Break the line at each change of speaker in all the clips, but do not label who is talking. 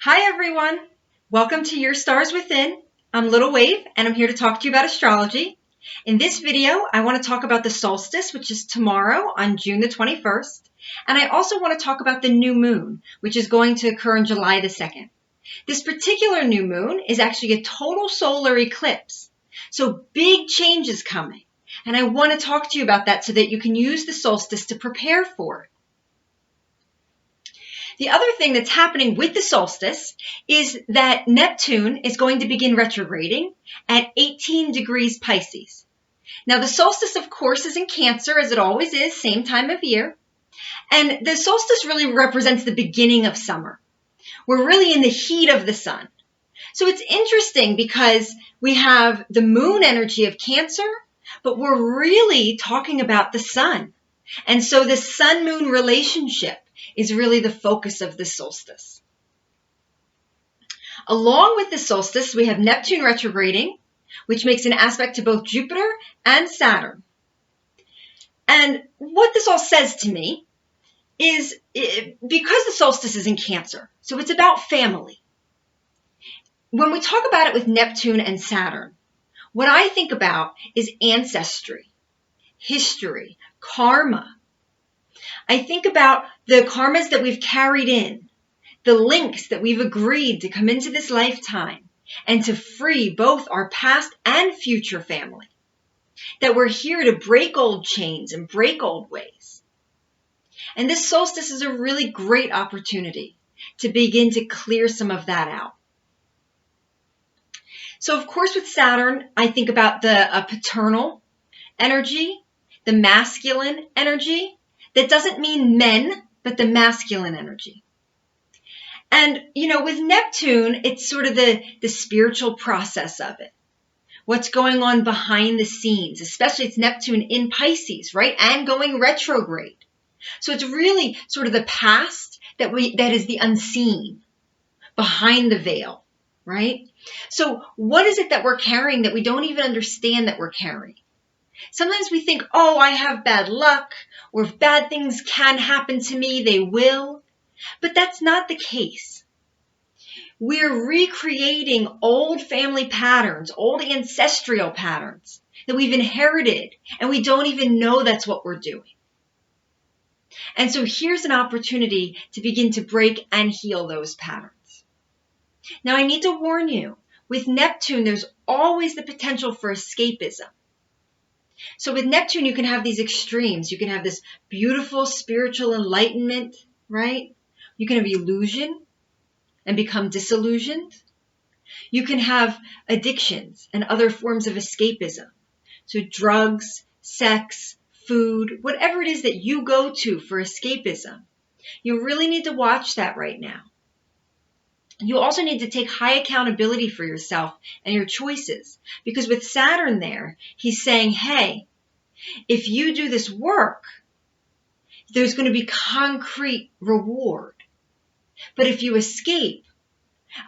Hi everyone! Welcome to Your Stars Within. I'm Little Wave and I'm here to talk to you about astrology. In this video, I want to talk about the solstice, which is tomorrow on June the 21st. And I also want to talk about the new moon, which is going to occur on July the 2nd. This particular new moon is actually a total solar eclipse. So big changes coming. And I want to talk to you about that so that you can use the solstice to prepare for it. The other thing that's happening with the solstice is that Neptune is going to begin retrograding at 18 degrees Pisces. Now, the solstice, of course, is in Cancer, as it always is, same time of year. And the solstice really represents the beginning of summer. We're really in the heat of the sun. So it's interesting because we have the moon energy of Cancer, but we're really talking about the sun. And so the sun-moon relationship is really the focus of the solstice. Along with the solstice, we have Neptune retrograding, which makes an aspect to both Jupiter and Saturn. And what this all says to me is because the solstice is in Cancer, so it's about family. When we talk about it with Neptune and Saturn, what I think about is ancestry, history, karma. I think about the karmas that we've carried in, the links that we've agreed to come into this lifetime and to free both our past and future family. That we're here to break old chains and break old ways. And this solstice is a really great opportunity to begin to clear some of that out. So of course with Saturn, I think about the paternal energy, the masculine energy. That doesn't mean men, but the masculine energy. And, with Neptune, it's sort of the spiritual process of it. What's going on behind the scenes, especially it's Neptune in Pisces, right? And going retrograde. So it's really sort of the past that is the unseen, behind the veil, right? So what is it that we're carrying that we don't even understand that we're carrying? Sometimes we think, oh, I have bad luck, or if bad things can happen to me, they will. But that's not the case. We're recreating old family patterns, old ancestral patterns that we've inherited, and we don't even know that's what we're doing. And so here's an opportunity to begin to break and heal those patterns. Now, I need to warn you, with Neptune, there's always the potential for escapism. So with Neptune, you can have these extremes. You can have this beautiful spiritual enlightenment, right? You can have illusion and become disillusioned. You can have addictions and other forms of escapism. So drugs, sex, food, whatever it is that you go to for escapism. You really need to watch that right now. You also need to take high accountability for yourself and your choices. Because with Saturn there, he's saying, hey, if you do this work, there's going to be concrete reward. But if you escape,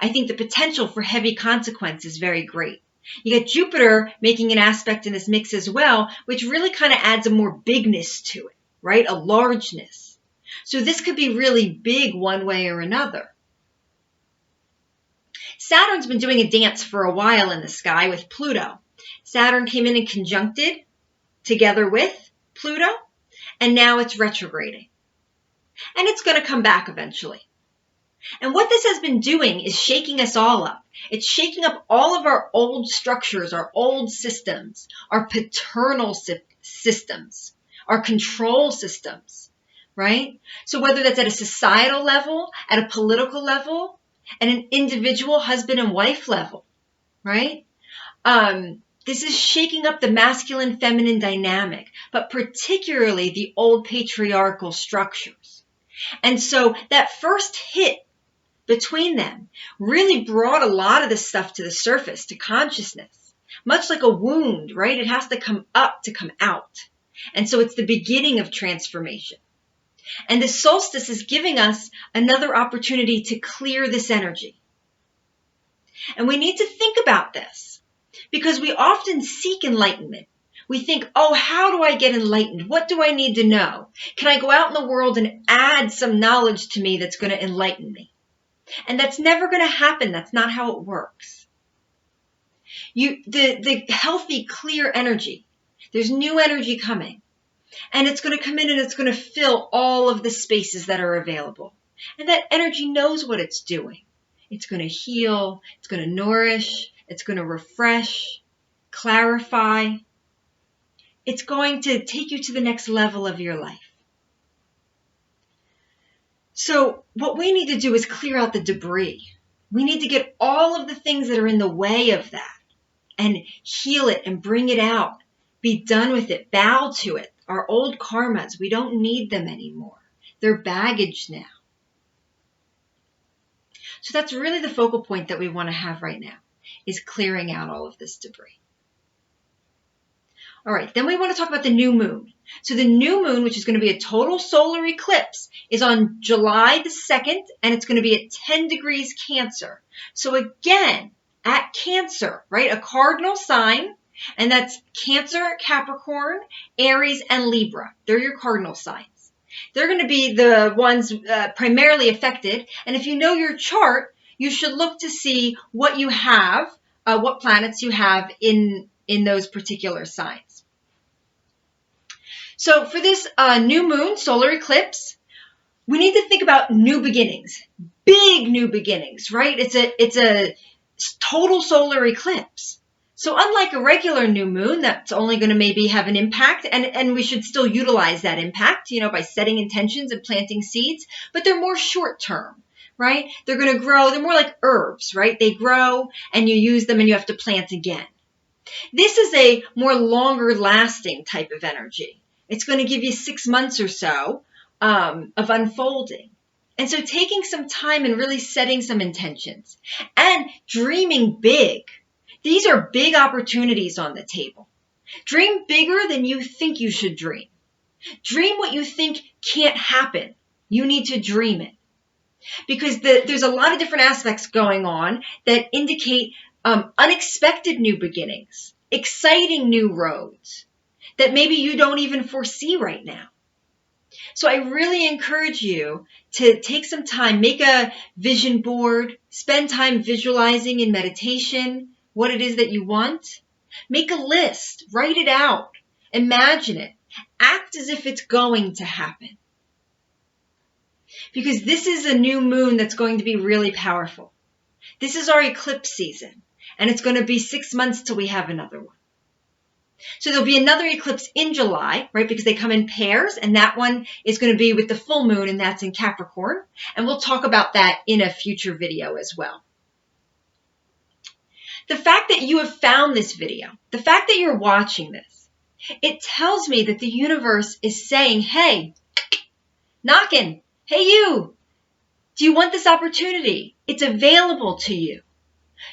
I think the potential for heavy consequence is very great. You get Jupiter making an aspect in this mix as well, which really kind of adds a more bigness to it, right? A largeness. So this could be really big one way or another. Saturn's been doing a dance for a while in the sky with Pluto. Saturn came in and conjuncted together with Pluto, and now it's retrograding. And it's going to come back eventually. And what this has been doing is shaking us all up. It's shaking up all of our old structures, our old systems, our paternal systems, our control systems, right? So whether that's at a societal level, at a political level, at an individual husband and wife level, right? This is shaking up the masculine-feminine dynamic, but particularly the old patriarchal structures. And so that first hit between them really brought a lot of this stuff to the surface, to consciousness. Much like a wound, right? It has to come up to come out. And so it's the beginning of transformation. And the solstice is giving us another opportunity to clear this energy. And we need to think about this because we often seek enlightenment. We think, oh, how do I get enlightened? What do I need to know? Can I go out in the world and add some knowledge to me that's going to enlighten me? And that's never going to happen. That's not how it works. The healthy, clear energy, there's new energy coming. And it's going to come in and it's going to fill all of the spaces that are available. And that energy knows what it's doing. It's going to heal, it's going to nourish, it's going to refresh, clarify. It's going to take you to the next level of your life. So what we need to do is clear out the debris. We need to get all of the things that are in the way of that and heal it and bring it out. Be done with it. Bow to it. Our old karmas, we don't need them anymore. They're baggage now. So that's really the focal point that we want to have right now, is clearing out all of this debris. All right, then we want to talk about the new moon. So the new moon, which is going to be a total solar eclipse, is on July the 2nd, and it's going to be at 10 degrees Cancer. So again, at Cancer, right, a cardinal sign, and that's Cancer, Capricorn, Aries, and Libra. They're your cardinal signs. They're going to be the ones primarily affected. And if you know your chart, you should look to see what you have, what planets you have in those particular signs. So for this new moon solar eclipse, we need to think about new beginnings, big new beginnings, right? It's a total solar eclipse. So unlike a regular new moon that's only going to maybe have an impact, and we should still utilize that impact, by setting intentions and planting seeds, but they're more short term, right? They're going to grow. They're more like herbs, right? They grow and you use them and you have to plant again. This is a more longer lasting type of energy. It's going to give you 6 months or so of unfolding. And so taking some time and really setting some intentions and dreaming big. These are big opportunities on the table. Dream bigger than you think you should dream. Dream what you think can't happen. You need to dream it. Because there's a lot of different aspects going on that indicate unexpected new beginnings, exciting new roads that maybe you don't even foresee right now. So I really encourage you to take some time, make a vision board, spend time visualizing in meditation what it is that you want. Make a list, write it out, imagine it, act as if it's going to happen. Because this is a new moon that's going to be really powerful. This is our eclipse season, and it's going to be 6 months till we have another one. So there'll be another eclipse in July, right, because they come in pairs, and that one is going to be with the full moon, and that's in Capricorn. And we'll talk about that in a future video as well. The fact that you have found this video, the fact that you're watching this, it tells me that the universe is saying, hey, knocking, hey you, do you want this opportunity? It's available to you.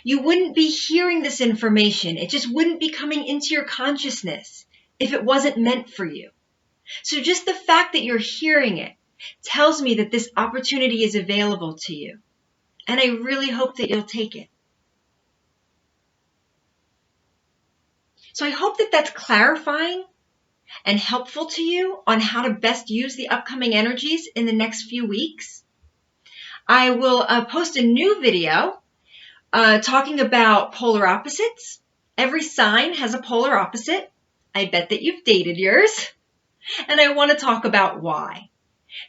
You wouldn't be hearing this information. It just wouldn't be coming into your consciousness if it wasn't meant for you. So just the fact that you're hearing it tells me that this opportunity is available to you. And I really hope that you'll take it. So I hope that that's clarifying and helpful to you on how to best use the upcoming energies in the next few weeks. I will post a new video talking about polar opposites. Every sign has a polar opposite. I bet that you've dated yours. And I want to talk about why.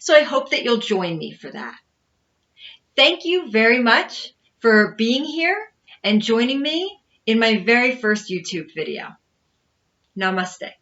So I hope that you'll join me for that. Thank you very much for being here and joining me in my very first YouTube video. Namaste.